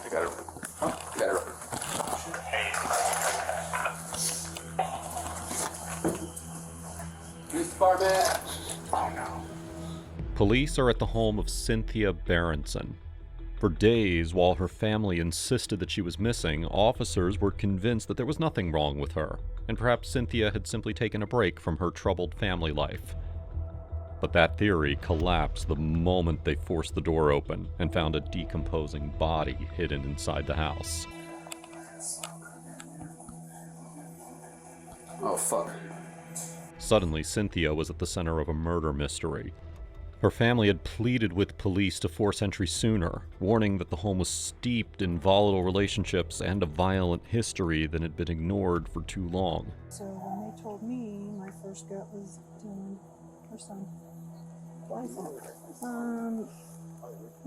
I got it. Huh? I got it. Police department. Oh no. Police are at the home of Cynthia Berendzen. For days, while her family insisted that she was missing, officers were convinced that there was nothing wrong with her, and perhaps Cynthia had simply taken a break from her troubled family life. But that theory collapsed the moment they forced the door open and found a decomposing body hidden inside the house. Oh, fuck. Suddenly, Cynthia was at the center of a murder mystery. Her family had pleaded with police to force entry sooner, warning that the home was steeped in volatile relationships and a violent history that had been ignored for too long. So when they told me, my first gut was Dillon, her son. Why is that?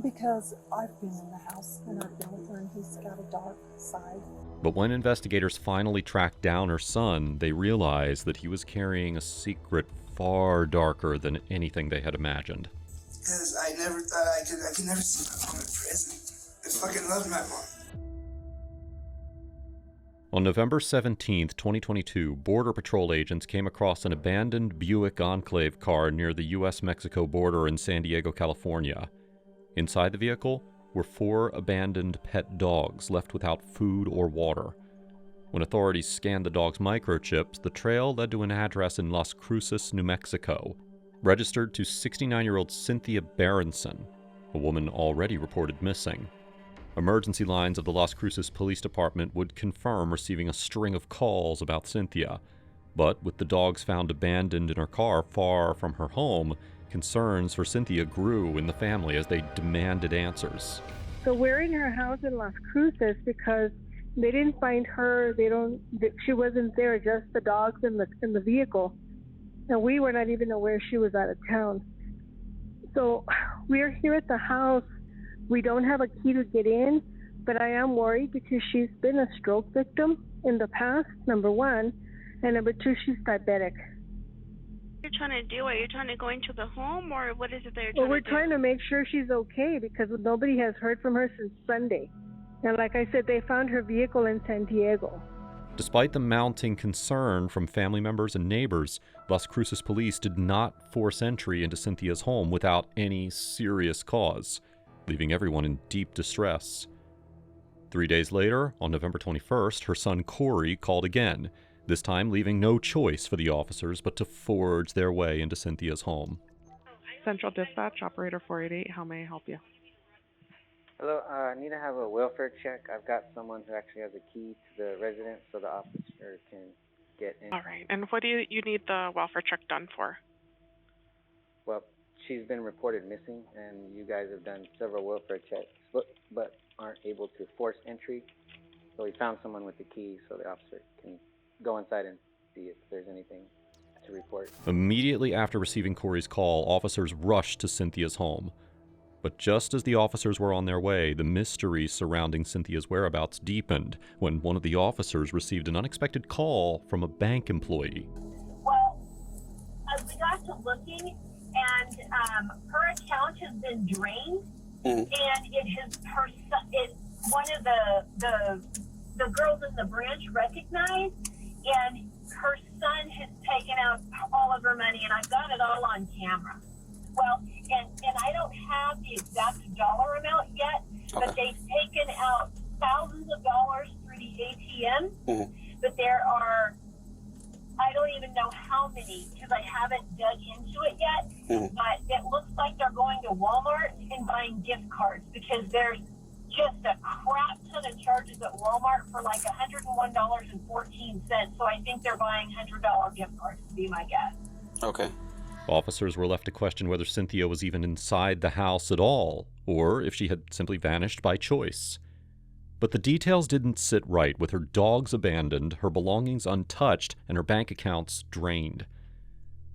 Because I've been in the house and I've been with her and he's got a dark side. But when investigators finally tracked down her son, they realized that he was carrying a secret far darker than anything they had imagined. Because I never thought I could never see my mom in prison. I fucking love my mom. On November 17, 2022, Border Patrol agents came across an abandoned Buick Enclave car near the U.S.-Mexico border in San Diego, California. Inside the vehicle were 4 abandoned pet dogs left without food or water. When authorities scanned the dogs' microchips, the trail led to an address in Las Cruces, New Mexico, registered to 69-year-old Cynthia Berendzen, a woman already reported missing. Emergency lines of the Las Cruces Police Department would confirm receiving a string of calls about Cynthia. But with the dogs found abandoned in her car far from her home, concerns for Cynthia grew in the family as they demanded answers. So we're in her house in Las Cruces because they didn't find her. She wasn't there, just the dogs in the vehicle. And we were not even aware she was out of town. So we're here at the house. We don't have a key to get in, but I am worried because she's been a stroke victim in the past, number one, and number two, she's diabetic. What are you trying to do? Are you trying to go into the home, or what is it that you're trying to do? Well, we're trying to make sure she's okay because nobody has heard from her since Sunday. And like I said, they found her vehicle in San Diego. Despite the mounting concern from family members and neighbors, Las Cruces police did not force entry into Cynthia's home without any serious cause, leaving everyone in deep distress. 3 days later, on November 21st, her son Corey called again, this time leaving no choice for the officers but to forge their way into Cynthia's home. Central Dispatch, Operator 488, how may I help you? Hello, I need to have a welfare check. I've got someone who actually has a key to the residence so the officer can get in. All right, and what do you need the welfare check done for? Well, she's been reported missing, and you guys have done several welfare checks, but aren't able to force entry. So we found someone with the key so the officer can go inside and see if there's anything to report. Immediately after receiving Corey's call, officers rushed to Cynthia's home. But just as the officers were on their way, the mystery surrounding Cynthia's whereabouts deepened when one of the officers received an unexpected call from a bank employee. Well, we got to looking, and her account has been drained, and one of the girls in the branch recognized, and her son has taken out all of her money, and I've got it all on camera. Well, and I don't have the exact dollar amount yet, but they've taken out thousands of dollars through the ATM, but there are, I don't even know how many because I haven't dug into it yet, but it looks like they're going to Walmart and buying gift cards because there's just a crap ton of charges at Walmart for like $101.14, so I think they're buying $100 gift cards, to be my guess. Okay. Officers were left to question whether Cynthia was even inside the house at all, or if she had simply vanished by choice. But the details didn't sit right, with her dogs abandoned, her belongings untouched, and her bank accounts drained.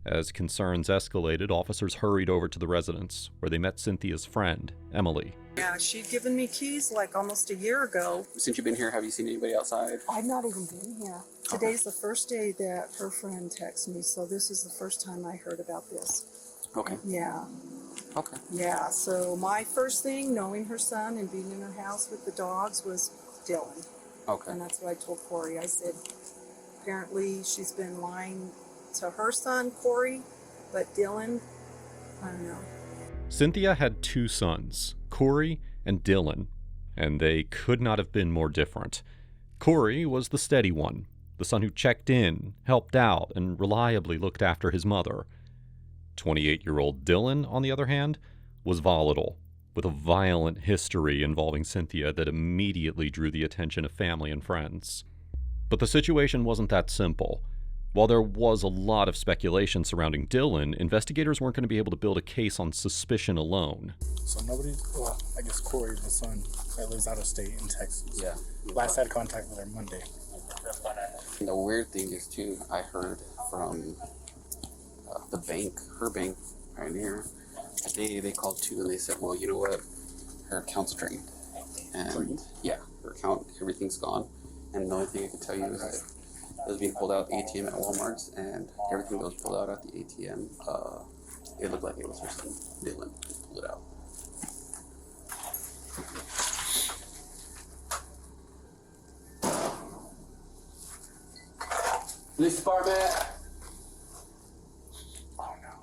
As concerns escalated, officers hurried over to the residence, where they met Cynthia's friend, Emily. Yeah, she'd given me keys like almost a year ago. Since you've been here, have you seen anybody outside? I've not even been here. Today's the first day that her friend texted me, so this is the first time I heard about this. Okay. Yeah. Okay. Yeah, so my first thing, knowing her son and being in her house with the dogs, was Dillon. Okay. And that's what I told Corey. I said, apparently she's been lying to her son, Corey, but Dillon, I don't know. Cynthia had 2 sons, Corey and Dillon, and they could not have been more different. Corey was the steady one, the son who checked in, helped out, and reliably looked after his mother. 28-year-old Dillon, on the other hand, was volatile, with a violent history involving Cynthia that immediately drew the attention of family and friends. But the situation wasn't that simple. While there was a lot of speculation surrounding Dillon, investigators weren't going to be able to build a case on suspicion alone. So well, I guess Corey's the son that lives out of state in Texas. Yeah. Last had contact with her Monday. And the weird thing is, too, I heard from the bank, her bank, Pioneer, they called, too, and they said, well, you know what? Her account's drained. And, yeah, her account, everything's gone. And the only thing I can tell you is that it was being pulled out ATM at Walmart's, and everything that was pulled out at the ATM, it looked like it was her son, Dillon, who pulled it out. Police department! Oh no.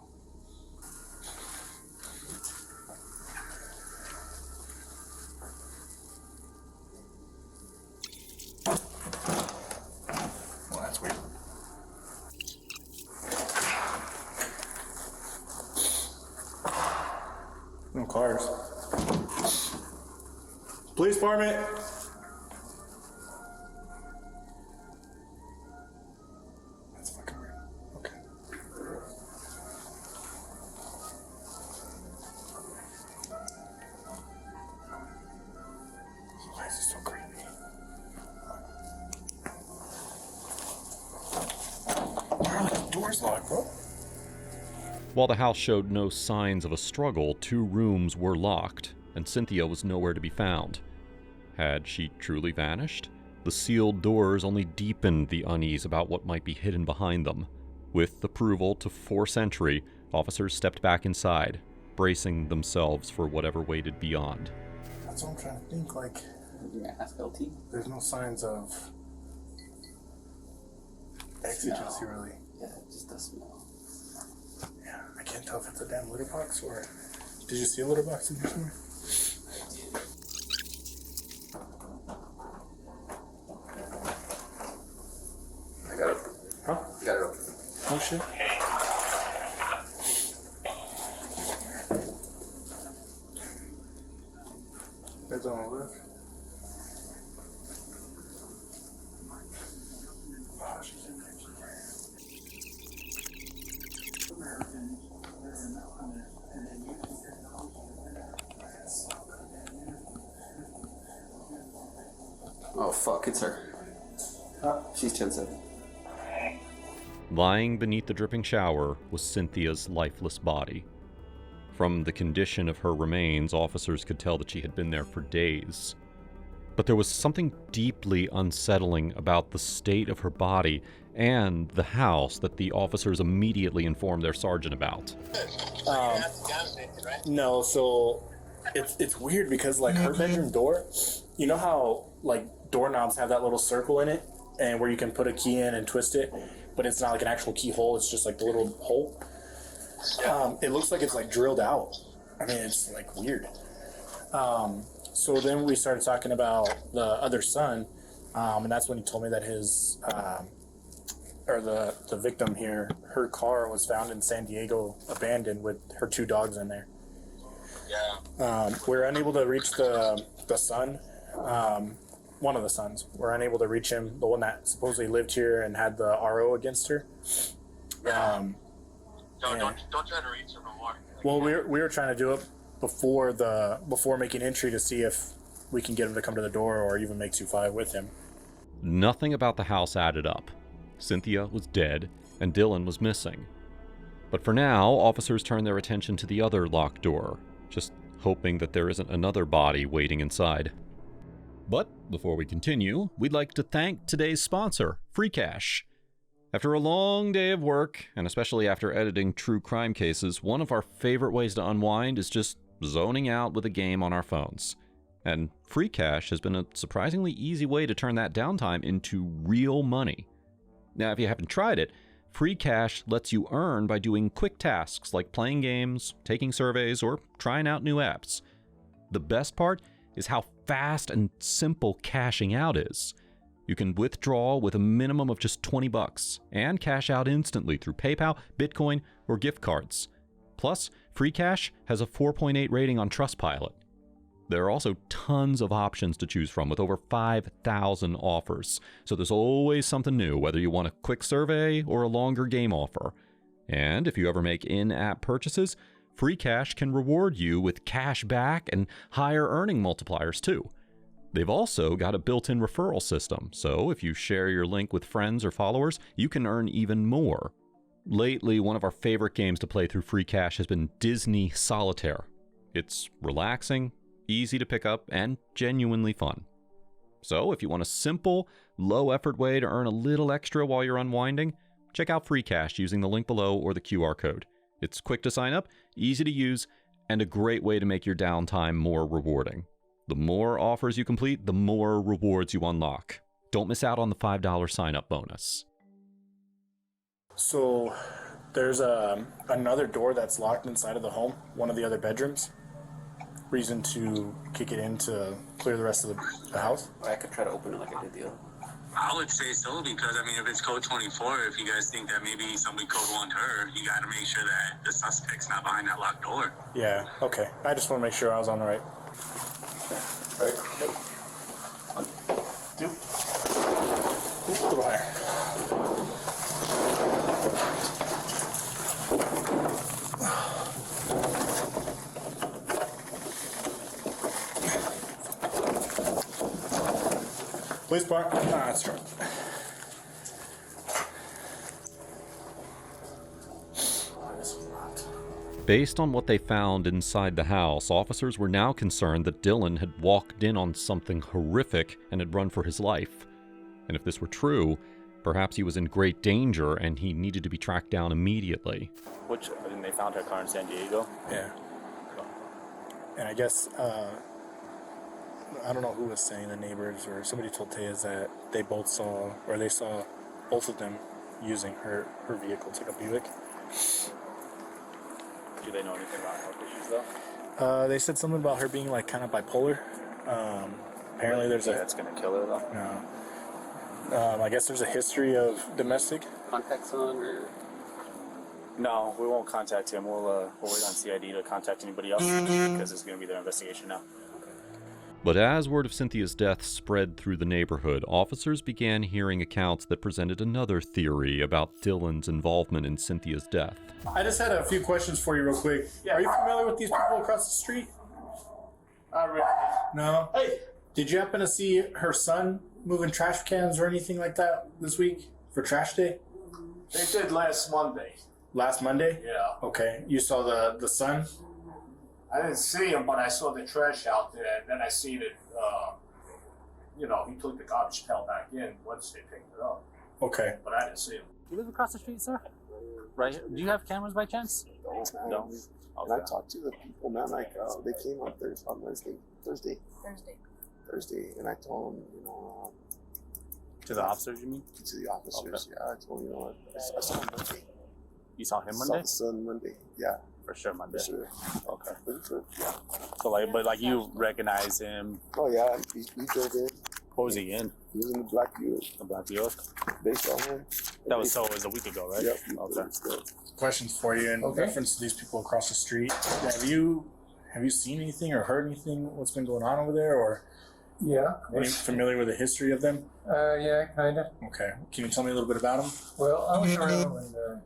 Well, that's weird. No cars. Police department! That's fucking weird. Okay. Why is this so creepy? Why are the doors locked, bro? While the house showed no signs of a struggle, 2 rooms were locked, and Cynthia was nowhere to be found. Had she truly vanished? The sealed doors only deepened the unease about what might be hidden behind them. With approval to force entry, officers stepped back inside, bracing themselves for whatever waited beyond. That's what I'm trying to think, like, Ask LT. there's no signs of exigency, really. Yeah, it just does smell. Yeah, I can't tell if it's a damn litter box or... Did you see a litter box in here somewhere? I got it. Huh? Got it open. Oh shit. It's on the left. Oh, she's in there. Oh, fuck, it's her. She's 10-7. Lying beneath the dripping shower was Cynthia's lifeless body. From the condition of her remains, officers could tell that she had been there for days. But there was something deeply unsettling about the state of her body and the house that the officers immediately informed their sergeant about. No, so it's weird because like her bedroom door, you know how like doorknobs have that little circle in it and where you can put a key in and twist it, but it's not like an actual keyhole, it's just like the little hole. It looks like it's like drilled out. I mean, it's like weird. So then we started talking about the other son, and that's when he told me that his or the victim here, her car was found in San Diego abandoned with her 2 dogs in there. We're unable to reach the son, one of the sons. We're unable to reach him, the one that supposedly lived here and had the RO against her. Don't try to reach him no more. Well, we were trying to do it before making entry to see if we can get him to come to the door or even make 2-5 with him. Nothing about the house added up. Cynthia was dead, and Dillon was missing. But for now, officers turn their attention to the other locked door, just hoping that there isn't another body waiting inside. But before we continue, we'd like to thank today's sponsor, Free Cash. After a long day of work, and especially after editing true crime cases, one of our favorite ways to unwind is just zoning out with a game on our phones. And free cash has been a surprisingly easy way to turn that downtime into real money. Now, if you haven't tried it, free cash lets you earn by doing quick tasks like playing games, taking surveys, or trying out new apps. The best part is how fast and simple cashing out is. You can withdraw with a minimum of just $20 and cash out instantly through PayPal, Bitcoin, or gift cards. Plus, free cash has a 4.8 rating on Trustpilot. There are also tons of options to choose from with over 5,000 offers. So there's always something new, whether you want a quick survey or a longer game offer. And if you ever make in-app purchases, free cash can reward you with cash back and higher earning multipliers too. They've also got a built-in referral system, so if you share your link with friends or followers, you can earn even more. Lately, one of our favorite games to play through free cash has been Disney Solitaire. It's relaxing, easy to pick up, and genuinely fun. So if you want a simple, low-effort way to earn a little extra while you're unwinding, check out free cash using the link below or the QR code. It's quick to sign up, easy to use, and a great way to make your downtime more rewarding. The more offers you complete, the more rewards you unlock. Don't miss out on the $5 sign-up bonus. So there's another door that's locked inside of the home, one of the other bedrooms. Reason to kick it in to clear the rest of the house? I could try to open it like I did the other. I would say so, because I mean, if it's code 24, if you guys think that maybe somebody code 1'd her, you got to make sure that the suspect's not behind that locked door. Yeah, okay. I just want to make sure I was on the right. All right. One, two. Go higher. Police bar. That's right. Based on what they found inside the house, officers were now concerned that Dillon had walked in on something horrific and had run for his life. And if this were true, perhaps he was in great danger and he needed to be tracked down immediately. And they found her car in San Diego? Yeah. And I guess, I don't know who was saying, the neighbors or somebody told Tejas that they saw both of them using her vehicle. It's like a Buick. Do they know anything about health issues though? They said something about her being like kind of bipolar. Apparently there's that's gonna kill her though? No. I guess there's a history of domestic. Contacts on or? No, we won't contact him. We'll wait on CID to contact anybody else because it's gonna be their investigation now. But as word of Cynthia's death spread through the neighborhood, officers began hearing accounts that presented another theory about Dillon's involvement in Cynthia's death. I just had a few questions for you real quick. Yeah. Are you familiar with these people across the street? No? Hey! Did you happen to see her son moving trash cans or anything like that this week for trash day? They did last Monday. Last Monday? Yeah. Okay. You saw the son? I didn't see him, but I saw the trash out there, and then I seen it, he took the garbage pail back in once they picked it up. Okay. But I didn't see him. You live across the street, sir? Right here. Do you have cameras by chance? No. And I talked to the people, man, like, they came on Thursday, and I told them, to the officers, you mean? To the officers, okay. Yeah, I told them, I saw him Monday. You saw him Monday? Saw him Monday, yeah. For sure, Monday. For sure. Okay. For sure, yeah. So, you recognize him? Oh, yeah, he drove in. What was he in? He was in the black Buick. The black Buick? They saw him. It was a week ago, right? Yep. Okay. Questions for you in reference to these people across the street. Have you seen anything or heard anything? What's been going on over there, or? Yeah. Are you familiar with the history of them? Yeah, kind of. Okay. Can you tell me a little bit about them? Well, I was around when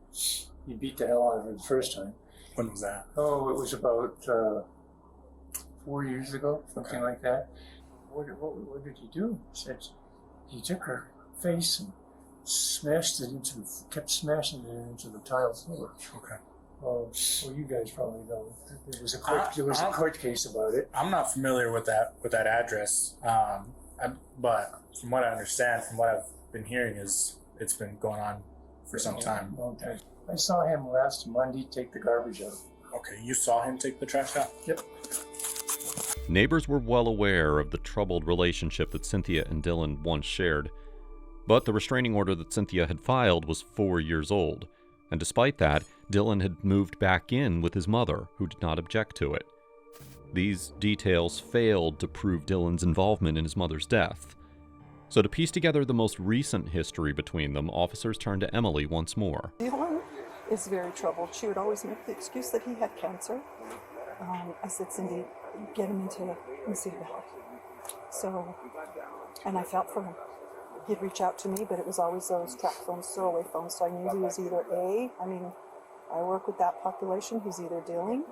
you beat the hell out of her the first time. When was that? Oh, it was about 4 years ago, something like that. What did he do? He said he took her face and kept smashing it into the tile floor. Okay. Well, you guys probably know. There was a court case about it. I'm not familiar with that address, but from what I understand, from what I've been hearing, is it's been going on for some time. Long time. I saw him last Monday take the garbage out. Okay, you saw him take the trash out? Yep. Neighbors were well aware of the troubled relationship that Cynthia and Dillon once shared, but the restraining order that Cynthia had filed was 4 years old, and despite that, Dillon had moved back in with his mother, who did not object to it. These details failed to prove Dillon's involvement in his mother's death. So to piece together the most recent history between them, officers turned to Emily once more. Dillon is very troubled. She would always make the excuse that he had cancer. I said, Cindy, get him into the health. So, and I felt for him. He'd reach out to me, but it was always those track phones, throwaway phones. So I knew he was either I work with that population, he's either dealing.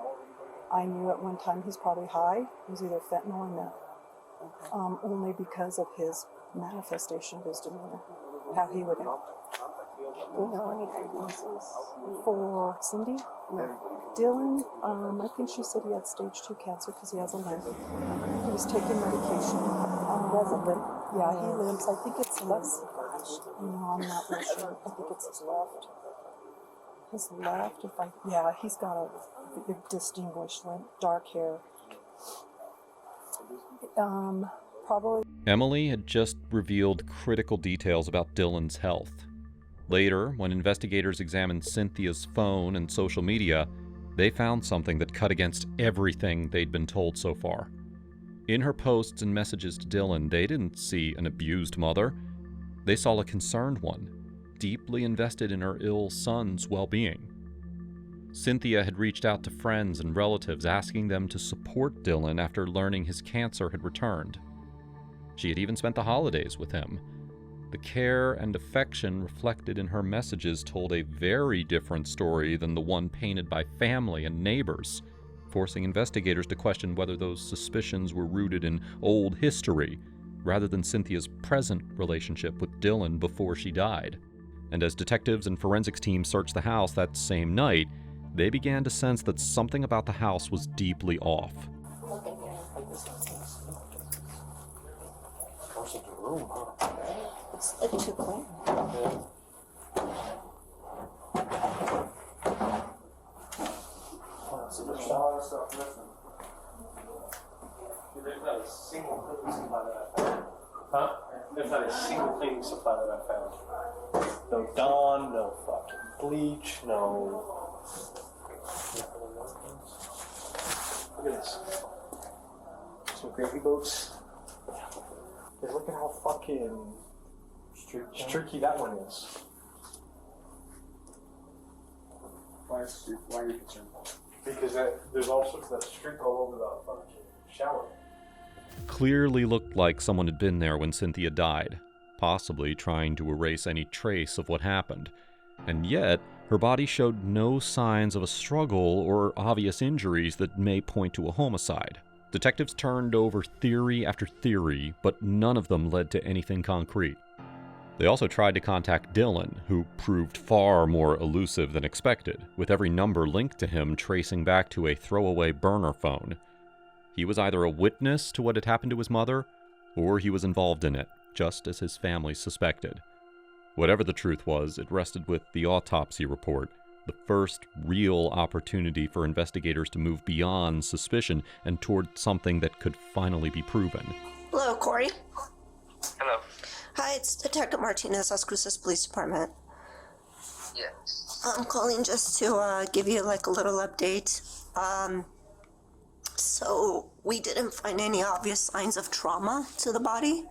I knew at one time he's probably high. He was either fentanyl or meth. Only because of his manifestation of his demeanor, how he would act. Do you know any diagnosis? For Cindy? No. Dylan, I think she said he had stage 2 cancer because he has a limp. He was taking medication. He has a limp. Yeah, he limps. I think it's less. No, I'm not really sure. I think it's his left. His left, he's got a distinguished limp, dark hair. Probably. Emily had just revealed critical details about Dillon's health. Later, when investigators examined Cynthia's phone and social media, they found something that cut against everything they'd been told so far. In her posts and messages to Dillon, they didn't see an abused mother. They saw a concerned one, deeply invested in her ill son's well-being. Cynthia had reached out to friends and relatives asking them to support Dillon after learning his cancer had returned. She had even spent the holidays with him. The care and affection reflected in her messages told a very different story than the one painted by family and neighbors, forcing investigators to question whether those suspicions were rooted in old history rather than Cynthia's present relationship with Dillon before she died. And as detectives and forensics teams searched the house that same night, they began to sense that something about the house was deeply off. It's like too clean. There's not a single cleaning supply that I found. Huh? There's not a single cleaning supply that I found. No Dawn, no fucking bleach, no. Look at this. Some gravy boats. Hey, look at how fucking streaky that one is. Why are you concerned? Because there's also that streak all over the fucking shower. Clearly looked like someone had been there when Cynthia died, possibly trying to erase any trace of what happened. And yet, her body showed no signs of a struggle or obvious injuries that may point to a homicide. Detectives turned over theory after theory, but none of them led to anything concrete. They also tried to contact Dillon, who proved far more elusive than expected, with every number linked to him tracing back to a throwaway burner phone. He was either a witness to what had happened to his mother, or he was involved in it, just as his family suspected. Whatever the truth was, it rested with the autopsy report, the first real opportunity for investigators to move beyond suspicion and toward something that could finally be proven. Hello, Corey. Hello. Hi, it's Detective Martinez, Las Cruces Police Department. Yes. I'm calling just to give you like a little update. So we didn't find any obvious signs of trauma to the body.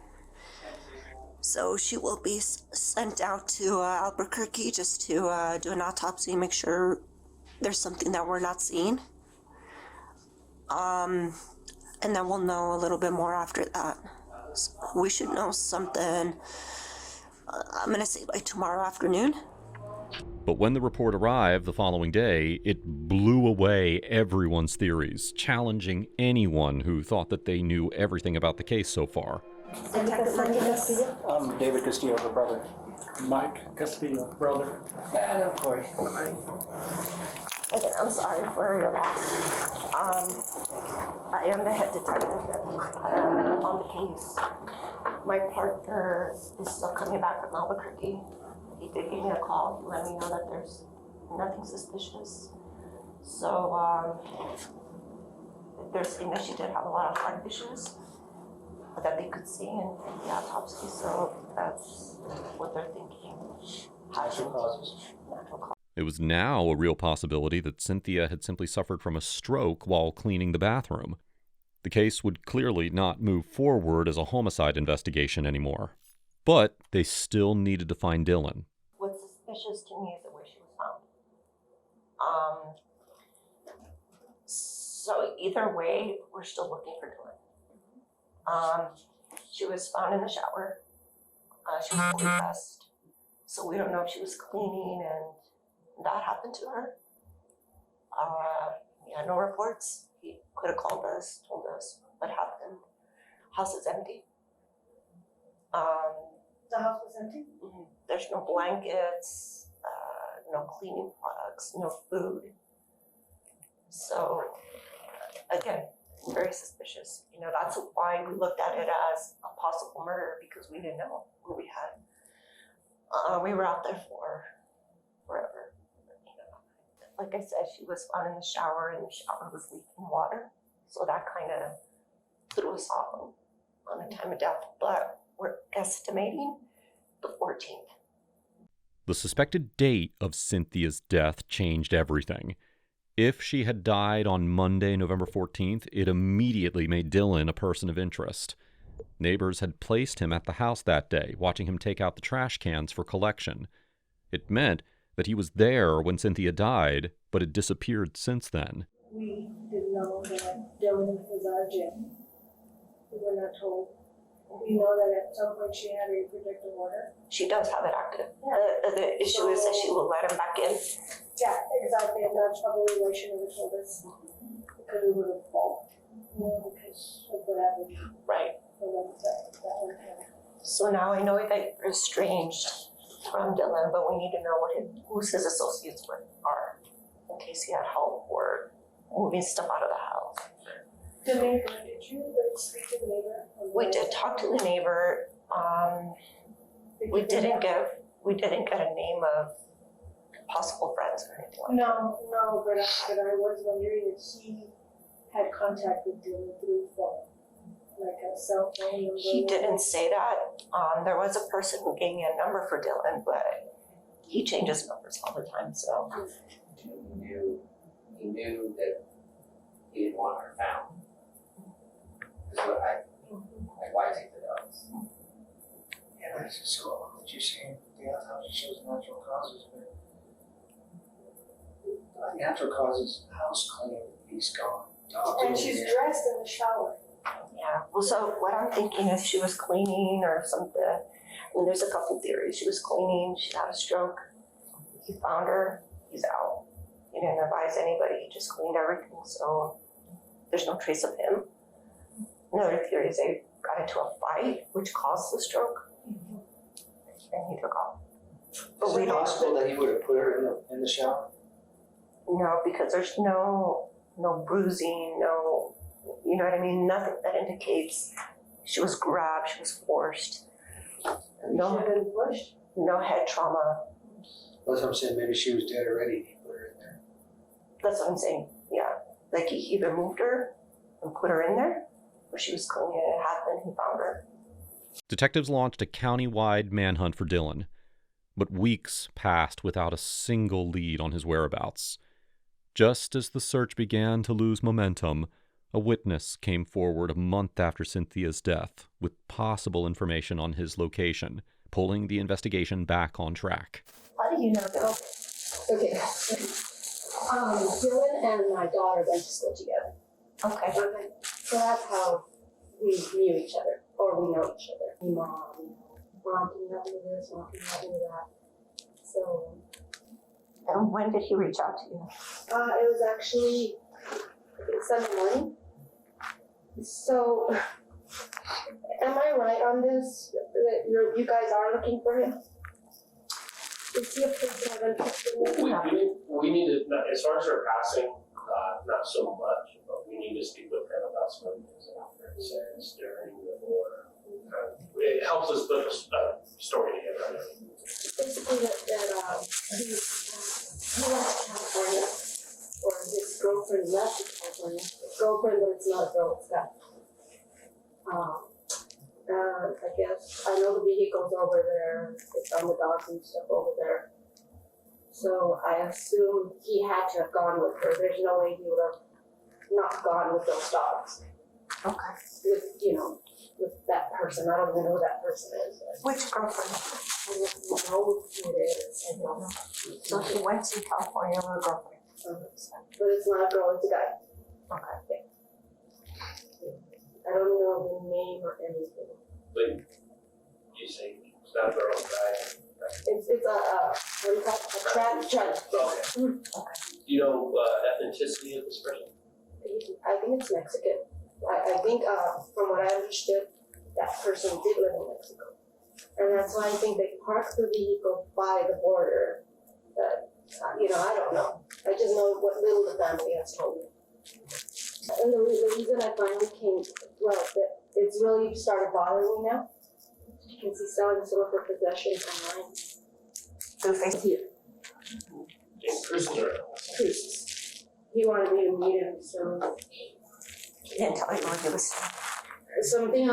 So she will be sent out to Albuquerque just to do an autopsy, make sure there's something that we're not seeing. And then we'll know a little bit more after that. So we should know something, I'm going to say by tomorrow afternoon. But when the report arrived the following day, it blew away everyone's theories, challenging anyone who thought that they knew everything about the case so far. I'm David Castillo, her brother. Mike Castillo, brother. Hello, Corey. Okay, I'm sorry for your loss. I am the head detective on the case. My partner is still coming back from Albuquerque. He did give me a call. He let me know that there's nothing suspicious. So they're saying that she did have a lot of heart issues that they could see in the autopsy. So that's what they're thinking. Natural causes. Natural causes. It was now a real possibility that Cynthia had simply suffered from a stroke while cleaning the bathroom. The case would clearly not move forward as a homicide investigation anymore. But they still needed to find Dillon. What's suspicious to me is the way she was found. So either way, we're still looking for Dillon. She was found in the shower. She was fully dressed. So we don't know if she was cleaning and that happened to her. We had no reports. He could have called us, told us what happened. House is empty. The house was empty? Mm-hmm. There's no blankets, no cleaning products, no food. So, again, very suspicious. You know, that's why we looked at it as a possible murder, because we didn't know who we had. We were out there for forever. You know, like I said, she was found in the shower, and the shower was leaking water. So that kind of threw us off on the time of death. But we're estimating the 14th. The suspected date of Cynthia's death changed everything. If she had died on Monday, November 14th, it immediately made Dillon a person of interest. Neighbors had placed him at the house that day, watching him take out the trash cans for collection. It meant that he was there when Cynthia died, but had disappeared since then. We didn't know that Dillon was out of jail. We were not told. We know that at some point she had a protective order. She does have it active. Yeah. The issue is that she will let him back in. Yeah, exactly. And that's probably why she never told us. Because we would have fallen. You know, because of what happened. Right. So now I know that you're estranged from Dillon, but we need to know who his associates are, in case he had help or moving stuff out of the house. The neighbor, did you speak to the neighbor? We did talk to the neighbor. We didn't get a name of possible friends or anything like that. No, but I was wondering if he had contact with Dillon through phone, like a cell phone number. He didn't say that. There was a person who gave me a number for Dillon, but he changes numbers all the time, so. He knew that he didn't want her found. That's what why take the dogs? Yeah, that's just so that you're saying the autopsy shows natural causes, but natural causes, house clean, he's gone. And she's dressed in the shower. Yeah, well, so what I'm thinking is she was cleaning or something. I mean, there's a couple theories. She was cleaning, she had a stroke. He found her, he's out. He didn't advise anybody, he just cleaned everything, so there's no trace of him. Another theory is they got into a fight, which caused the stroke, and he took off. But Is it possible that he would have put her in the shower? No, because there's no bruising, no, you know what I mean? Nothing that indicates she was grabbed, she was forced. No head trauma. That's what I'm saying. Maybe she was dead already and he put her in there. That's what I'm saying, yeah. Like he either moved her and put her in there, or she was cleaning and it happened, he found her. Detectives launched a county-wide manhunt for Dillon, but weeks passed without a single lead on his whereabouts. Just as the search began to lose momentum, a witness came forward a month after Cynthia's death with possible information on his location, pulling the investigation back on track. How do you know Dillon? Okay. Dillon and my daughter went to school together. Okay. So that's how we knew each other, or we know each other. Mom can help me with this, mom can help me with that. So. And when did he reach out to you? It was actually Sunday morning. So, am I right on this? That you guys are looking for him? Is he a person of interest in you? We need to, as far as her passing, not so much, but we need to speak with him about some of the things that happened since during the war. It helps us put a story together. Is say that he left California, or his girlfriend left California. His girlfriend, but it's not a girl, it's that. I guess I know the vehicle's over there. It's on the dock and stuff over there. So I assume he had to have gone with her. There's no way he would have not gone with those dogs. Okay. With, with that person. I don't even know who that person is. Which girlfriend? I don't know who it is. I don't know. So he went to California with a girlfriend. But it's not a girl, it's a guy. Okay. I don't know the name or anything. But you say it's not a girl, guy? It's a what do you call it? A trans. Okay. Okay. Do you know ethnicity of this person? I think it's Mexican. I think from what I understood, that person did live in Mexico. And that's why I think they parked the vehicle by the border. But, I don't know. I just know what little the family has told me. And the reason I finally came, it's really started bothering me now. Because he's selling some of her possessions online. So face here. In Cruces or? Cruces. He wanted me to meet him, so he didn't tell me what it was. Something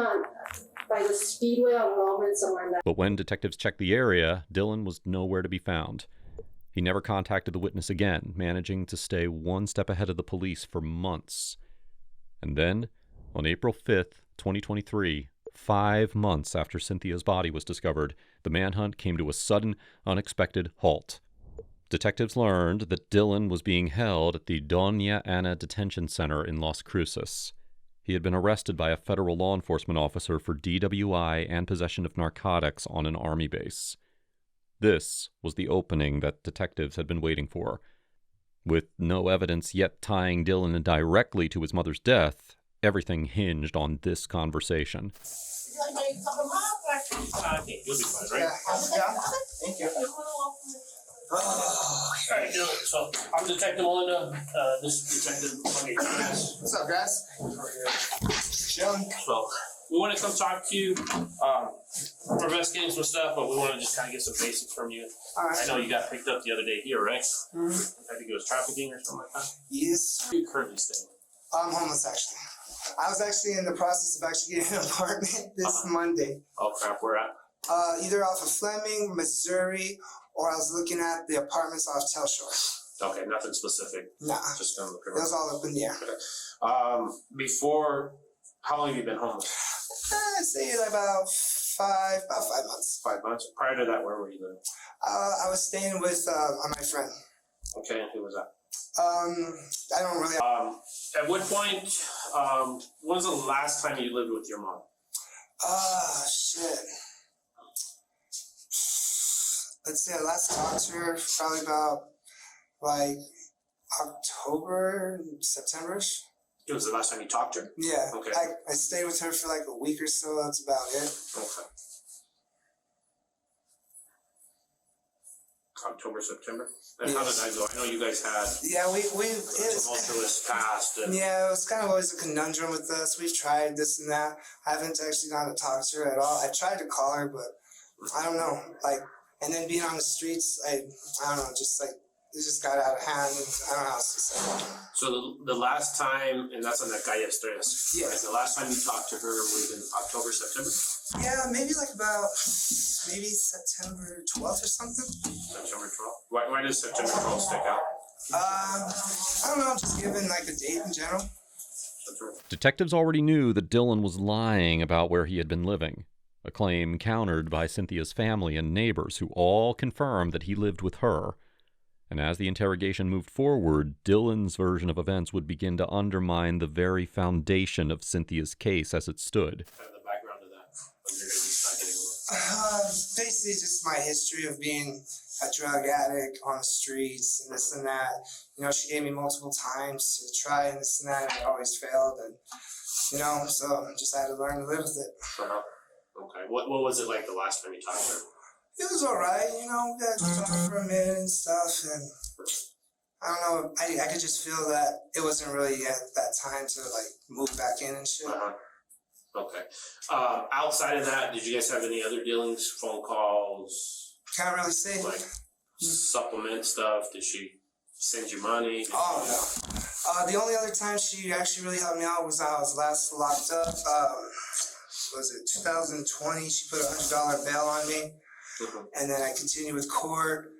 by the speedway on Loman somewhere in that. But when detectives checked the area, Dillon was nowhere to be found. He never contacted the witness again, managing to stay one step ahead of the police for months. And then, on April 5th, 2023, 5 months after Cynthia's body was discovered, the manhunt came to a sudden, unexpected halt. Detectives learned that Dillon was being held at the Doña Ana Detention Center in Las Cruces. He had been arrested by a federal law enforcement officer for DWI and possession of narcotics on an army base. This was the opening that detectives had been waiting for. With no evidence yet tying Dillon directly to his mother's death, everything hinged on this conversation. You'll be fine, right? Yeah. Thank you. All right, Dillon. So I'm Detective Melinda. This is Detective Monday. What's up, guys? Chilling. So we want to come talk to you. We're investigating some stuff, but we want to just kind of get some basics from you. All right. I know you got picked up the other day here, right? Mm-hmm. I think it was trafficking or something like that. Yes. Where are you currently staying? I'm homeless, actually. I was actually in the process of actually getting an apartment this Monday. Oh crap, where at? Either off of Fleming, Missouri, or I was looking at the apartments off Telshore. Okay, nothing specific. Nah. Just kind of It was all up in the air. Okay. Before, how long have you been homeless? I'd say about 5 months. 5 months. Prior to that, where were you living? I was staying with my friend. Okay, and who was that? I don't really. At what point? When was the last time you lived with your mom? Shit. Let's say I last talked to her probably about like October, September-ish. It was the last time you talked to her? Yeah. Okay. I stayed with her for like a week or so. That's about it. Okay. October, September? And how did that go? I know you guys had tumultuous past. Yeah, it was kind of always a conundrum with us. We've tried this and that. I haven't actually gotten to talk to her at all. I tried to call her, but I don't know. Like, and then being on the streets, I don't know, just like, it just got out of hand. I don't know how else to say. So the last time, and that's on that Calle Estrellas. Yeah. Right? The last time you talked to her was in October, September? Yeah, maybe like about September 12th or something. September 12th? Why does September 12th stick out? I don't know, just given like a date in general. Detectives already knew that Dillon was lying about where he had been living, a claim countered by Cynthia's family and neighbors who all confirmed that he lived with her. And as the interrogation moved forward, Dillon's version of events would begin to undermine the very foundation of Cynthia's case as it stood. Kind of the background of that. Basically just my history of being a drug addict on the streets and this and that. You know, she gave me multiple times to try and this and that, and it always failed. And, you know, so just had to learn to live with it. Uh-huh. Okay. What was it like the last time you talked to her? It was alright, you know, we got to talk for a minute and stuff, and I don't know, I could just feel that it wasn't really yet that time to, like, move back in and shit. Uh-huh. Okay. Outside of that, did you guys have any other dealings, phone calls, Can't really say. Like supplement stuff? Did she send you money? Oh no. The only other time she actually really helped me out was I was last locked up. Was it 2020? She put $100 bail on me, and then I continued with court,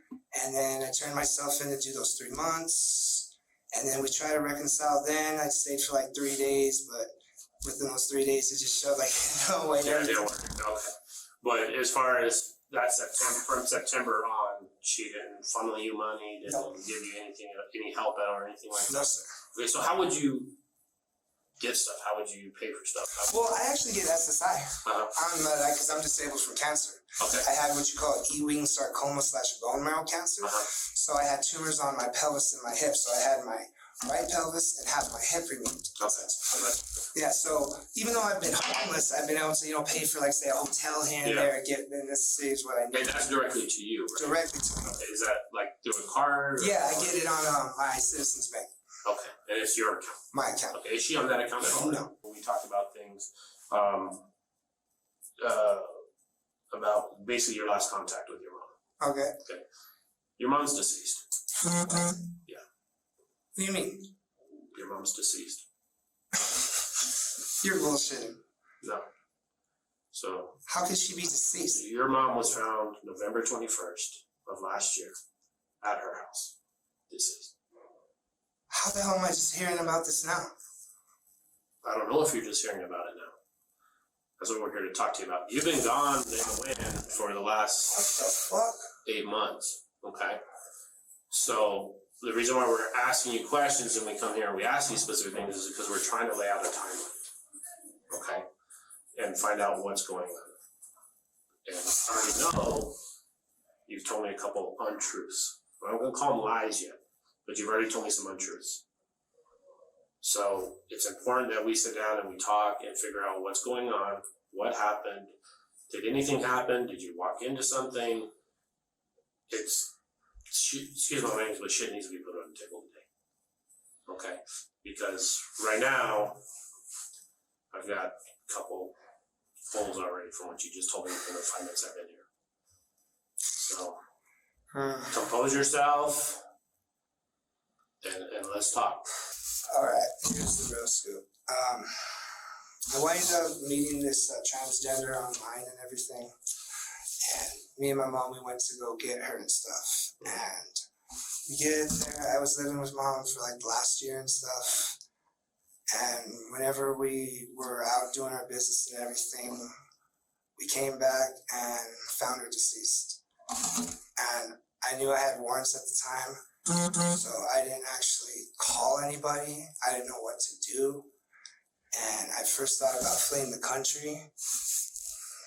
and then I turned myself in to do those 3 months, and then we tried to reconcile. Then I stayed for like 3 days, but within those 3 days, it just showed like no way. Yeah, it didn't work. Okay. But as far as that September, from September on, she didn't funnel you money, didn't give you anything, any help out or anything like that? No, sir. Okay, so how would you get stuff? How would you pay for stuff? Well, I actually get SSI. Because I'm disabled from cancer. Okay. I had what you call Ewing sarcoma / bone marrow cancer. So I had tumors on my pelvis and my hip. So I had my right pelvis and half my hip removed. Okay. Yeah, so even though I've been homeless, I've been able to, pay for like say a hotel here and there, get in this stage what I need. And that's directly to you, right? Directly to me. Okay. Is that like through a card? Yeah, I get it on my Citizens Bank. Okay, and it's your account? My account. Okay, is she on that account at all? No. We talked about things, about basically your last contact with your mom. Okay. Okay. Your mom's deceased. Yeah. What do you mean? Your mom's deceased. You're bullshitting. No. So. How could she be deceased? Your mom was found November 21st of last year at her house, deceased. How the hell am I just hearing about this now? I don't know if you're just hearing about it now. That's what we're here to talk to you about. You've been gone in the wind for the last 8 months, okay? So the reason why we're asking you questions and we come here and we ask you specific things is because we're trying to lay out a timeline, okay? And find out what's going on. And I already know you've told me a couple untruths. I'm not gonna call them lies yet, but you've already told me some untruths. So it's important that we sit down and we talk and figure out what's going on, what happened, did anything happen, did you walk into something? Excuse my language, but shit needs to be put on the table today. Okay? Because right now, I've got a couple holes already from what you just told me in the 5 minutes I've been here. So, compose yourself and let's talk. Alright, here's the real scoop. I winded up meeting this transgender online and everything. And me and my mom, we went to go get her and stuff. And we get there, I was living with mom for like last year and stuff. And whenever we were out doing our business and everything, we came back and found her deceased. And I knew I had warrants at the time. So I didn't actually call anybody. I didn't know what to do. And I first thought about fleeing the country,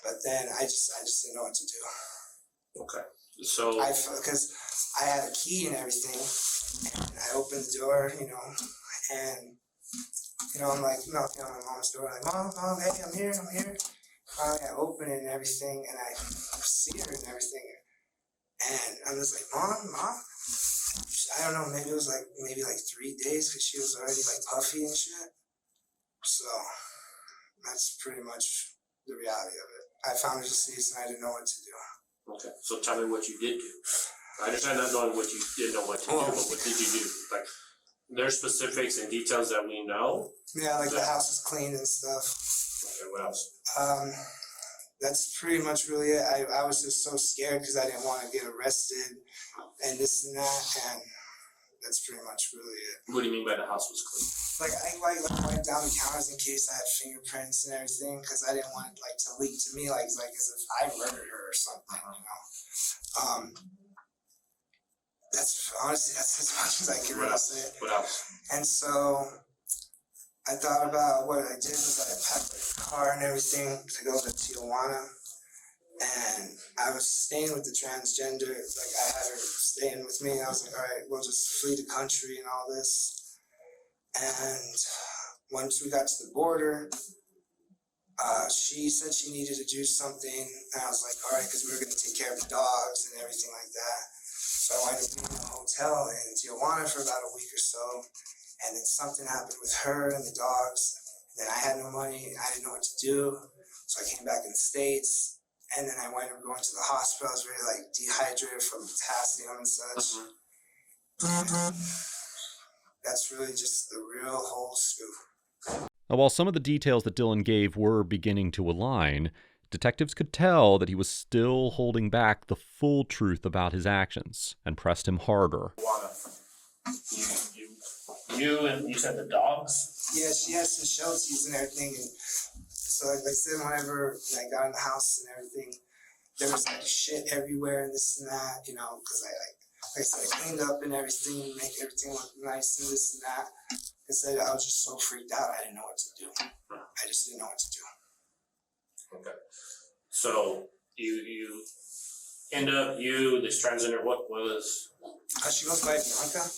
but then I just didn't know what to do. Okay. So because I had a key and everything, and I opened the door, and I'm like, knocking on my mom's door, like, Mom, hey, I'm here. Finally, I open it and everything, and I see her and everything, and I'm just like, Mom. I don't know, maybe it was like 3 days because she was already like puffy and shit. So that's pretty much the reality of it. I found her deceased and I didn't know what to do. Okay, so tell me what you did do. I understand not knowing what you didn't know what to do, but what did you do? Like, there's specifics and details that we know. Yeah, like the house was cleaned and stuff. Okay, what else? That's pretty much really it. I was just so scared because I didn't want to get arrested and this and that, and that's pretty much really it. What do you mean by the house was clean? Like I wiped down the counters in case I had fingerprints and everything because I didn't want it to leak to me like as if I murdered her or something, That's honestly that's as much as I can really say. What else? And so I thought about what I did was I packed my car and everything to go to Tijuana, and I was staying with the transgender. Like I had her staying with me. I was like, all right, we'll just flee the country and all this. And once we got to the border, she said she needed to do something, and I was like, all right, because we were going to take care of the dogs and everything like that. So I wound up being in a hotel in Tijuana for about a week or so. And then something happened with her and the dogs. And then I had no money. I didn't know what to do. So I came back in the States. And then I wound up going to the hospital. I was really like dehydrated from potassium and such. And that's really just the real whole scoop. Now, while some of the details that Dillon gave were beginning to align, detectives could tell that he was still holding back the full truth about his actions and pressed him harder. You and you said the dogs? Yeah, she has some shelties and everything. And so, like I said, whenever I got in the house and everything, there was like shit everywhere and this and that, you know, because I said, I cleaned up and everything, make everything look nice and this and that. Because I was just so freaked out, I didn't know what to do. I just didn't know what to do. Okay. So you end up this transgender. What was? She goes by Bianca.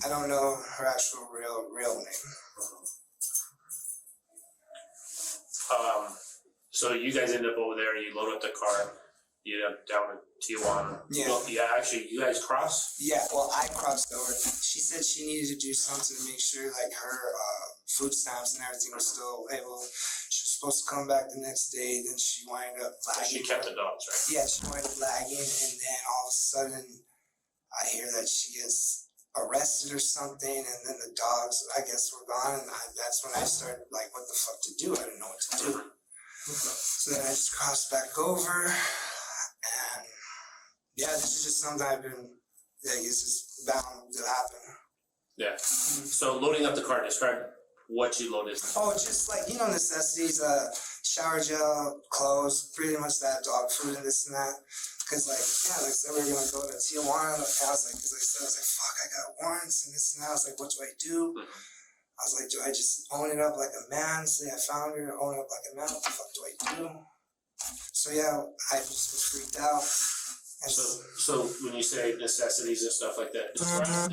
I don't know her actual real name. So you guys end up over there. You load up the car. You end up down in Tijuana. Yeah. Well, yeah. Actually, you guys cross. Yeah. Well, I crossed over. She said she needed to do something to make sure, like her food stamps and everything was still able. She was supposed to come back the next day. Then she wound up lagging. She kept the dogs, right? Yeah. She wound up lagging, and then all of a sudden, I hear that she gets arrested or something, and then the dogs, I guess, were gone, and that's when I started, like, what the fuck to do? I didn't know what to do. So then I just crossed back over, and yeah, this is just something I've been, I guess it's bound to happen. Yeah. So loading up the car, describe what you loaded. Oh, just like, you know, necessities, shower gel, clothes, pretty much that, dog food and this and that. Cause like, yeah, like I said, we were gonna go to Tijuana, and I was like, fuck, I got warrants and this and that. I was like, what do I do? I was like, do I just own it up like a man? Say I found her, own it up like a man. What the fuck do I do? So yeah, I just was freaked out. And so when you say necessities and stuff like that, describe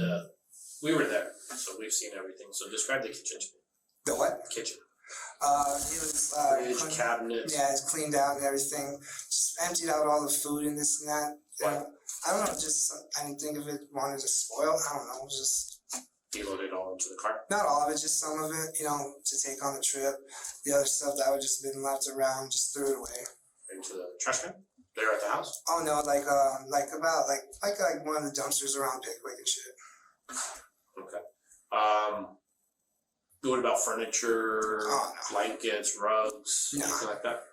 we were there, so we've seen everything. So describe the kitchen. The what? Kitchen. It was fridge, cabinets. Yeah, it's cleaned out and everything. Just emptied out all the food and this and that. I don't know, just I didn't think of it wanted to spoil. I don't know, just You loaded it all into the car. not all of it, just some of it, you know, to take on the trip. The other stuff that would just been left around, just threw it away. Into the trash can? There at the house? Oh no, like one of the dumpsters around Pickwick and shit. Okay. What about furniture, blankets, rugs, anything like that?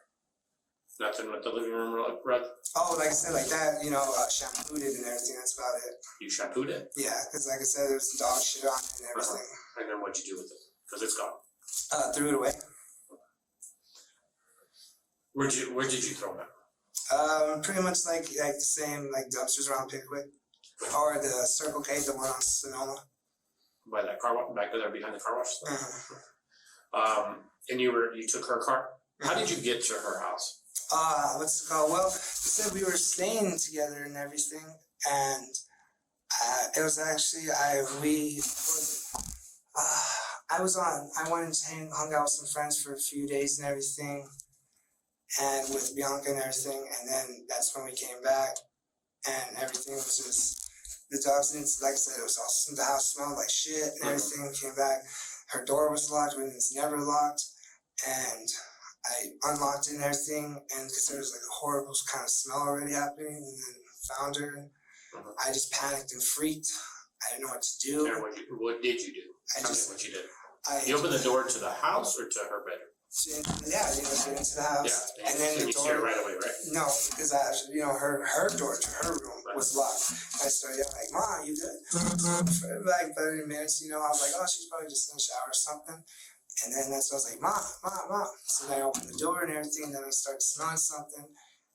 Nothing with the living room rug? Oh, like I said, like that, you know, shampooed it and everything, that's about it. You shampooed it? Yeah, because like I said, there's dog shit on it and everything. And then what'd you do with it? Because it's gone. Threw it away. Where did you throw it? Pretty much like the same like dumpsters around Pickwick, or the Circle K, the one on Sonoma. By that car wash, back there behind the car wash. And you took her car. How did you get to her house? What's it called? Well, they said we were staying together and everything, and it was actually I went and hung out with some friends for a few days and everything, and with Bianca and everything, and then that's when we came back, and everything was just. The dogs didn't, like I said, it was awesome. The house smelled like shit and everything. Came back. Her door was locked when it's never locked. And I unlocked it and everything. And because there was like a horrible kind of smell already happening. And then found her. I just panicked and freaked. I didn't know what to do. And what did you do? Tell me what you did. You opened the door to the house or to her bedroom? Yeah, you know, get into the house. Yeah. And then the you door. see her right away, right? No, because her door to her room was locked. I started yelling like, "Mom, you good?" For like 30 minutes, you know, I was like, "Oh, she's probably just in the shower or something." And then that's when I was like, "Mom." So then I opened the door and everything. And then I started smelling something,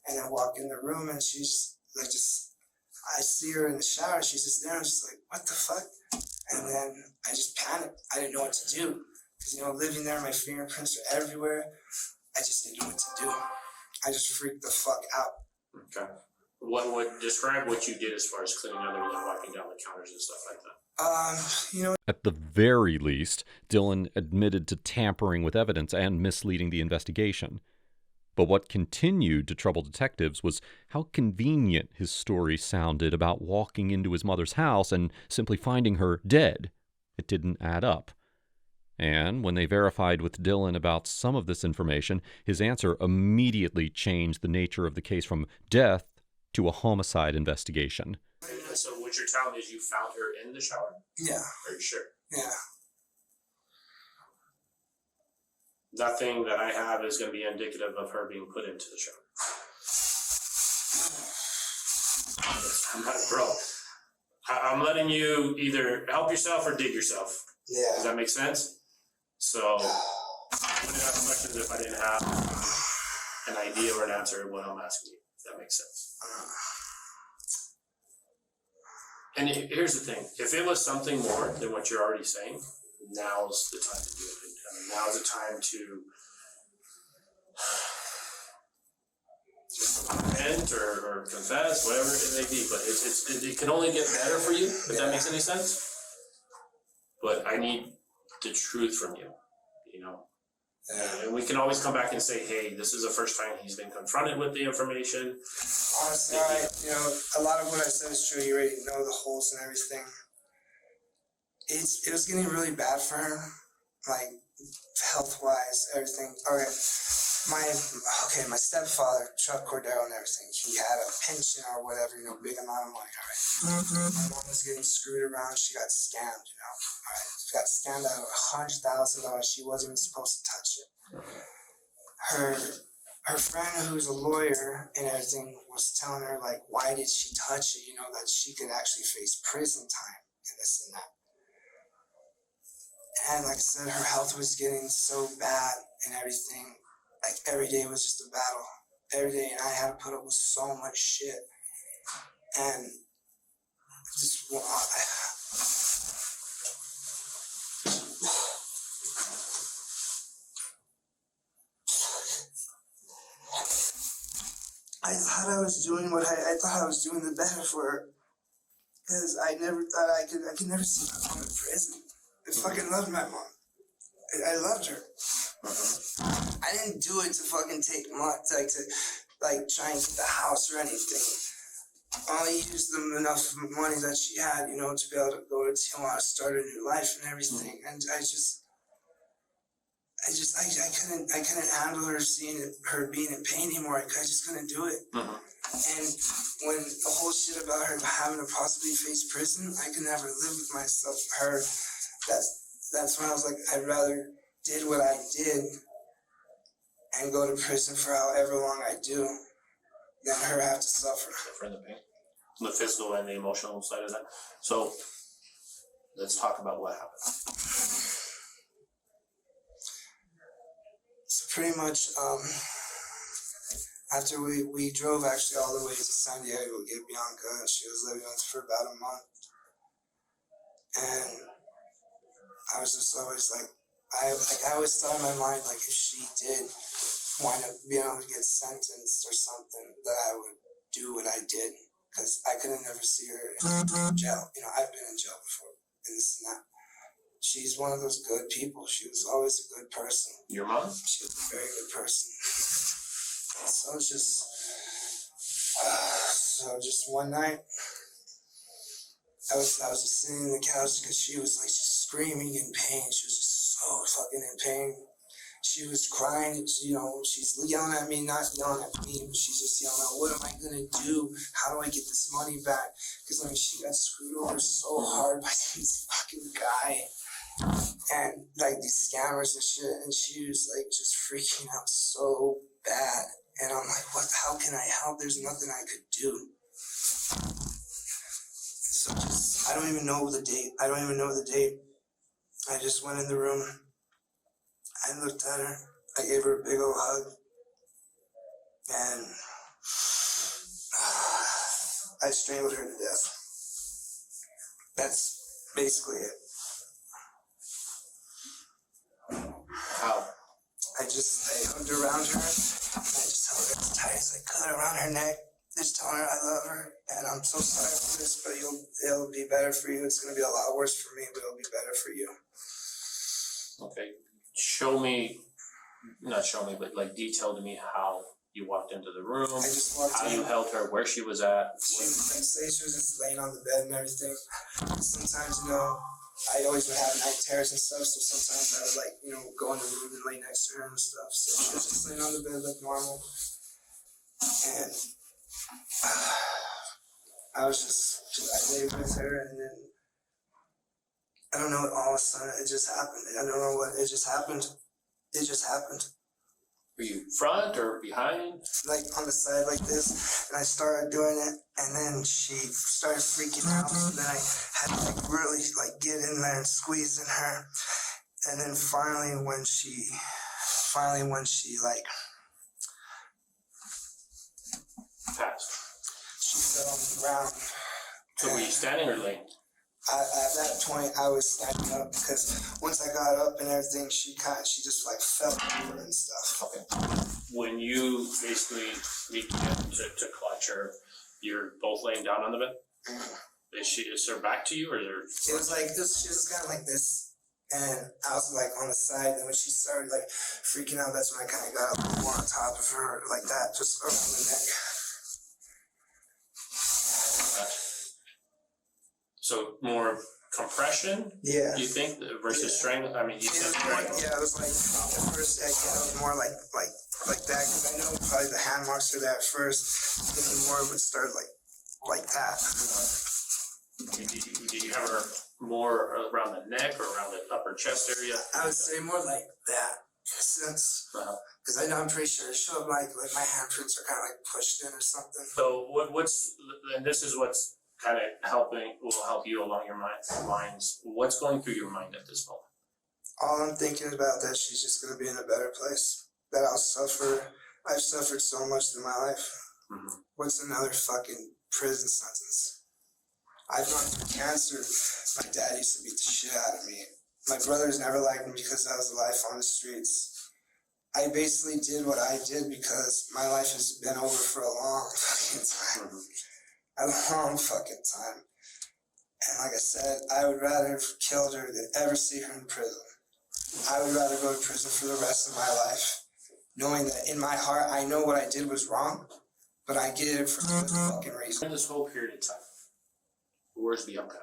and then I walk in the room and she's like, I see her in the shower. She's just there. I'm just like, "What the fuck?" And then I just panicked. I didn't know what to do. Because, you know, living there, my fingerprints are everywhere. I just didn't know what to do. I just freaked the fuck out. Okay. What would describe what you did as far as cleaning other than walking down the counters and stuff like that? You know. At the very least, Dillon admitted to tampering with evidence and misleading the investigation. But what continued to trouble detectives was how convenient his story sounded about walking into his mother's house and simply finding her dead. It didn't add up. And when they verified with Dillon about some of this information, his answer immediately changed the nature of the case from death to a homicide investigation. So what you're telling me is you found her in the shower? Yeah. Are you sure? Yeah. Nothing that I have is going to be indicative of her being put into the shower. I'm not, bro. I'm letting you either help yourself or dig yourself. Yeah. Does that make sense? So I wouldn't ask questions if I didn't have an idea or an answer of what I'm asking you. If that makes sense. And here's the thing. If it was something more than what you're already saying, now's the time to do it. I mean, now's the time to repent or confess, whatever it may be. But it can only get better for you, if that makes any sense. But I need the truth from you, you know. And we can always come back and say, hey, this is the first time he's been confronted with the information. Honestly, a lot of what I said is true. You already know the holes and everything. It was getting really bad for her, like health-wise, everything. My stepfather, Chuck Cordero and everything, he had a pension or whatever, big amount of money, all right? My mom was getting screwed around. She got scammed, all right? She got scammed out of $100,000. She wasn't even supposed to touch it. Her friend, who's a lawyer and everything, was telling her, like, why did she touch it, that she could actually face prison time and this and that. And like I said, her health was getting so bad and everything. Like, every day was just a battle. Every day, and I had to put up with so much shit. And just, I thought I was doing I thought I was doing the better for her. Because I never thought I could never see my mom in prison. I fucking loved my mom. I loved her. I didn't do it to fucking take money, to try and get the house or anything. I only used enough money that she had, to be able to go to Tijuana, start a new life and everything. And I couldn't handle her her being in pain anymore. I just couldn't do it. And when the whole shit about her having to possibly face prison, I could never live with myself. That's when I was like, I'd rather did what I did and go to prison for however long I do than her have to suffer. For the pain, the physical and the emotional side of that. So let's talk about what happened. So pretty much, after we drove actually all the way to San Diego to get Bianca, and she was living with us for about a month. And I was just always like, I always thought in my mind, like, if she did wind up being able to get sentenced or something, that I would do what I did, because I couldn't never see her in jail. I've been in jail before, and this and that. She's one of those good people. She was always a good person. Your mom? She was a very good person. So it's just one night, I was just sitting in the couch because she was like just screaming in pain. She was just so fucking in pain. She was crying, she's yelling at me, not yelling at me, but she's just yelling out, what am I gonna do? How do I get this money back? Because she got screwed over so hard by this fucking guy. And like these scammers and shit, and she was like just freaking out so bad. And I'm like, how can I help? There's nothing I could do. So I don't even know the date. I just went in the room. I looked at her. I gave her a big old hug. And I strangled her to death. That's basically it. How? I hugged around her. And I just held her as tight as I could around her neck. Just telling her I love her. And I'm so sorry for this, but it'll be better for you. It's going to be a lot worse for me, but it'll be better for you. Okay. But like detail to me how you walked into the room, I just walked how in. you held her, where she was at. She was just laying on the bed and everything. Sometimes, I always would have night terrors and stuff, so sometimes I would like, you know, go in the room and lay next to her and stuff. So she was just laying on the bed like normal. And I was just I laid with her, and then I don't know, all of a sudden it just happened. I don't know what, it just happened. It just happened. Were you front or behind? Like on the side like this, and I started doing it, and then she started freaking out, so then I had to like really like get in there and squeeze in her, and then finally when she like passed, she fell on the ground. So were you standing or laying? At that point, I was standing up because once I got up and everything, she just like fell over and stuff. Okay. When you basically reached in to clutch her, you're both laying down on the bed? Is her back to you, or is her? It was like this. She was kind of like this, and I was like on the side. And when she started like freaking out, that's when I kind of got up more on top of her like that, just around the neck. So more compression? Yeah. You think versus strength? I mean, you said yeah, it was like at first it was more like that, because I know probably the hand marks are there at first, then the more it would start like that. Did you have her more around the neck or around the upper chest area? I would say more like that, since because I'm pretty sure it showed like my handprints are kind of like pushed in or something. So what's and this is what's kind of will help you along your minds. What's going through your mind at this moment? All I'm thinking about that she's just gonna be in a better place. That I've suffered so much in my life. Mm-hmm. What's another fucking prison sentence? I've gone through cancer. My dad used to beat the shit out of me. My brothers never liked me because I was a life on the streets. I basically did what I did because my life has been over for a long fucking time. Mm-hmm. A long fucking time. And like I said, I would rather have killed her than ever see her in prison. I would rather go to prison for the rest of my life, knowing that in my heart I know what I did was wrong, but I did it for good fucking reason. In this whole period of time, where's Bianca?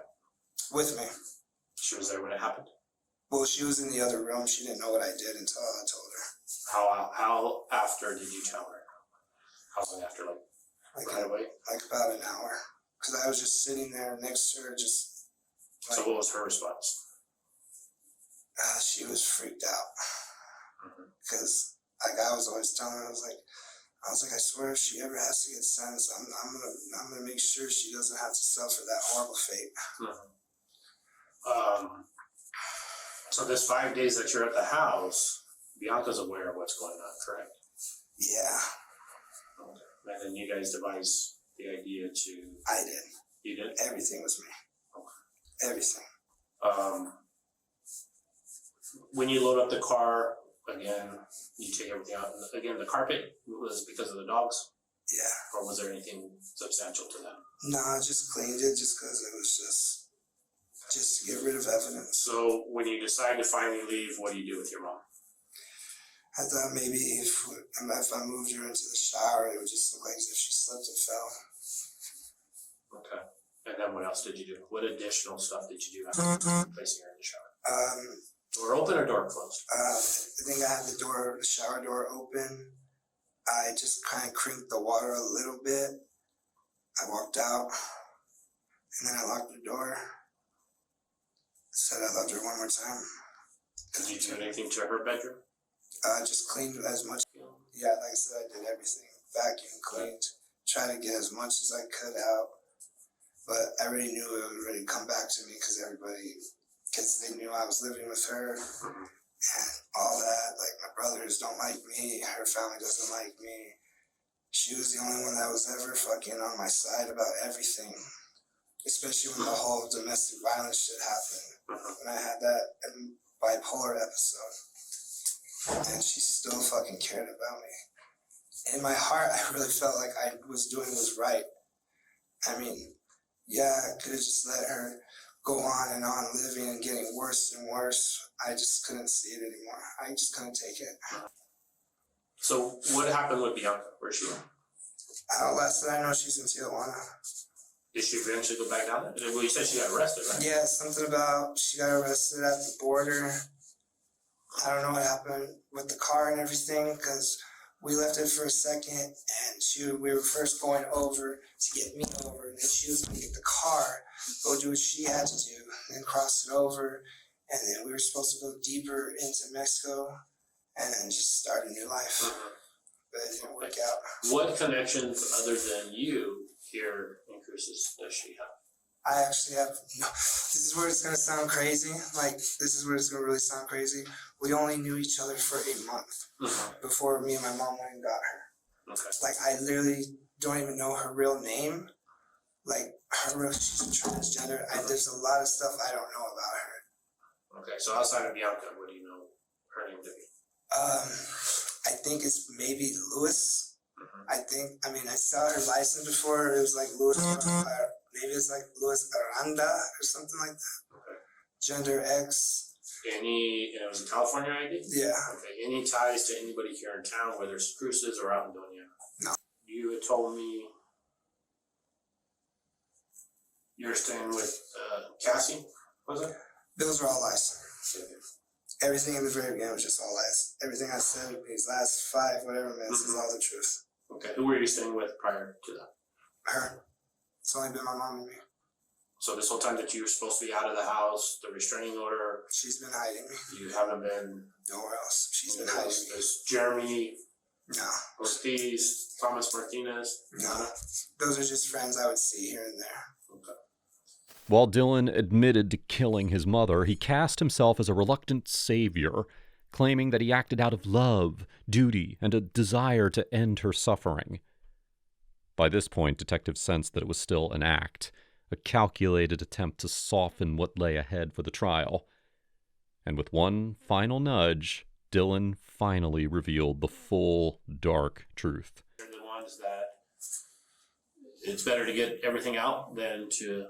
With me. She was there when it happened? Well, she was in the other room. She didn't know what I did until I told her. How after did you tell her? How long after, like right away? Like about an hour. Because I was just sitting there next to her, just like, so what was her response? She was freaked out. Because like I was always telling her, I was like, I swear if she ever has to get sentenced, I'm gonna make sure she doesn't have to suffer that horrible fate. So this 5 days that you're at the house, Bianca's aware of what's going on, correct? Yeah. And then you guys devised the idea to... I did. You did? Everything was me. Okay. Everything. When you load up the car, again, you take everything out. Again, the carpet was because of the dogs? Yeah. Or was there anything substantial to that? No, I just cleaned it just because it was just to get rid of evidence. So when you decide to finally leave, what do you do with your mom? I thought maybe if I moved her into the shower, it would just look like as if she slipped and fell. Okay. And then what else did you do? What additional stuff did you do after placing her in the shower? Door open or door closed? I think I had the shower door open. I just kind of crinked the water a little bit. I walked out, and then I locked the door. Said I loved her one more time. Did you do anything to her bedroom? Just cleaned as much. Yeah, like I said, I did everything. Vacuumed, cleaned, tried to get as much as I could out. But I already knew it would really come back to me because they knew I was living with her and all that. Like, my brothers don't like me, her family doesn't like me. She was the only one that was ever fucking on my side about everything. Especially when the whole domestic violence shit happened. When I had that bipolar episode. And she still fucking cared about me. In my heart, I really felt like I was doing was right. I mean, yeah, I could have just let her go on and on living and getting worse and worse. I just couldn't see it anymore. I just couldn't take it. So what happened with Bianca? Where's she at? Last that I know, she's in Tijuana. Did she eventually go back down there? Well, you said she got arrested, right? Yeah, something about she got arrested at the border. I don't know what happened with the car and everything, because we left it for a second, and we were first going over to get me over, and then she was going to get the car, go do what she had to do, and then cross it over, and then we were supposed to go deeper into Mexico, and then just start a new life. But it didn't work out. What connections other than you here in Cruces does she have? I actually have no. This is where it's gonna sound crazy. Like, this is where it's gonna really sound crazy. We only knew each other for a month before me and my mom went and got her. Okay. Like, I literally don't even know her real name. Like, she's a transgender. There's a lot of stuff I don't know about her. Okay, so outside of Bianca, what do you know her name to be? I think it's maybe Louis. I mean, I saw her license before. It was like Louis. Maybe it's like Louis Aranda or something like that. Okay. Gender X. And it was a California ID? Yeah. Okay. Any ties to anybody here in town, whether it's Cruces or out in Doña? No. You had told me you were staying with Cassie, was it? Those are all lies. Everything in the very beginning was just all lies. Everything I said these last 5, whatever minutes, is all the truth. Okay. Who were you staying with prior to that? Her. It's only been my mom and me. So this whole time that you were supposed to be out of the house, the restraining order, she's been hiding me. You haven't been nowhere else. She's been hiding me. There's Jeremy, no. Ortiz, Thomas Martinez. No. Those are just friends I would see here and there. Okay. While Dillon admitted to killing his mother, he cast himself as a reluctant savior, claiming that he acted out of love, duty, and a desire to end her suffering. By this point, detectives sensed that it was still an act, a calculated attempt to soften what lay ahead for the trial. And with one final nudge, Dillon finally revealed the full, dark truth. They're the ones that it's better to get everything out than to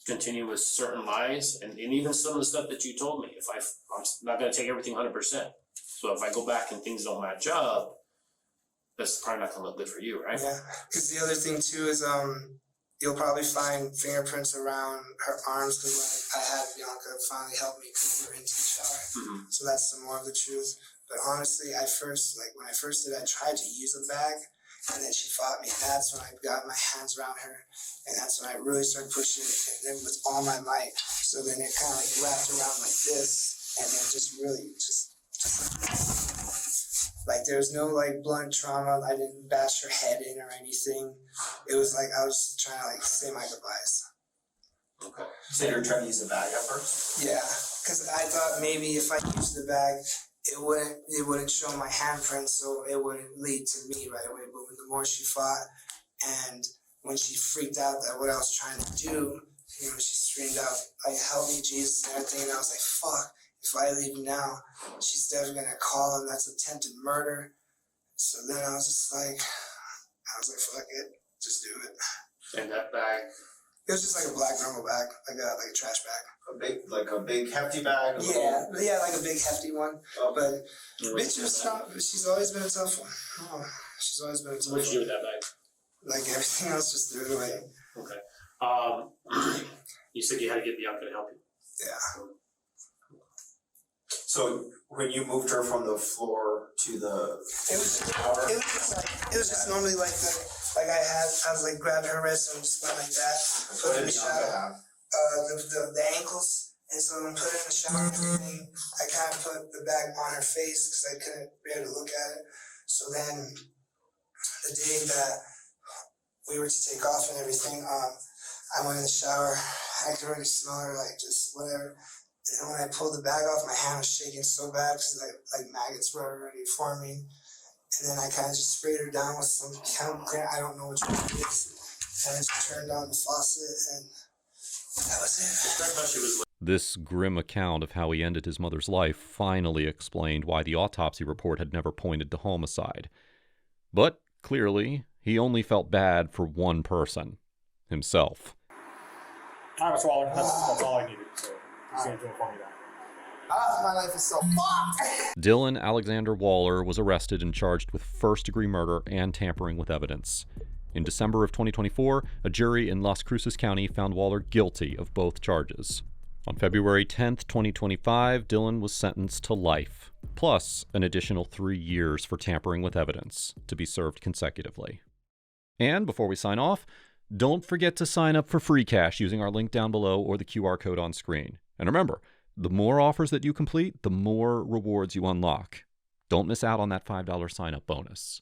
continue with certain lies. And even some of the stuff that you told me, I'm not going to take everything 100%. So if I go back and things don't match up, that's probably not going to look good for you, right? Yeah, because the other thing too is you'll probably find fingerprints around her arms, because I had Bianca finally help me because we were into the shower. So that's some more of the truth. But honestly, when I first did, I tried to use a bag, and then she fought me. That's when I got my hands around her, and that's when I really started pushing it, and then with all my might. So then it kind of like wrapped around like this, and then just really just like there's no like blunt trauma. I didn't bash her head in or anything. It was like I was trying to like say my goodbyes. Okay. So you were trying to use the bag at first? Yeah, because I thought maybe if I used the bag, it wouldn't show my handprint, so it wouldn't lead to me right away. But the more she fought, and when she freaked out that what I was trying to do, she screamed out like "Help me, Jesus" and everything, and I was like, "Fuck! If I leave now, she's definitely gonna call, and that's attempted murder." So then I was like, "Fuck it, just do it." And that bag? It was just like a black normal bag, like a trash bag. A big hefty bag? Yeah, like a big hefty one. Oh. But bitch was tough. She's always been a tough one. Oh, she's always been a tough one. What did you do with that bag? Like everything else, just threw it away. Okay. You said you had to get Bianca to help you. Yeah. So when you moved her from the floor to the shower? It was just normally like I was like grabbed her wrist and just went like that. Put her in the shower. The ankles, and so when I put her in the shower and everything, I kind of put the bag on her face because I couldn't bear to look at it. So then, the day that we were to take off and everything, I went in the shower. I could already smell her, like just whatever. And when I pulled the bag off, my hand was shaking so bad because like maggots were already forming. And then I kind of just sprayed her down with some chemical cleaner. I don't know which one it is. And then she turned on the faucet, and that was it. This grim account of how he ended his mother's life finally explained why the autopsy report had never pointed to homicide. But clearly, he only felt bad for one person, himself. All right, Mr. Waller, that's all I needed. So he's going to inform me that. My life is so fucked. Dillon Alexander Waller was arrested and charged with first-degree murder and tampering with evidence. In December of 2024, a jury in Las Cruces County found Waller guilty of both charges. On February 10th, 2025, Dillon was sentenced to life, plus an additional 3 years for tampering with evidence, to be served consecutively. And before we sign off, don't forget to sign up for free cash using our link down below or the QR code on screen. And remember, the more offers that you complete, the more rewards you unlock. Don't miss out on that $5 sign-up bonus.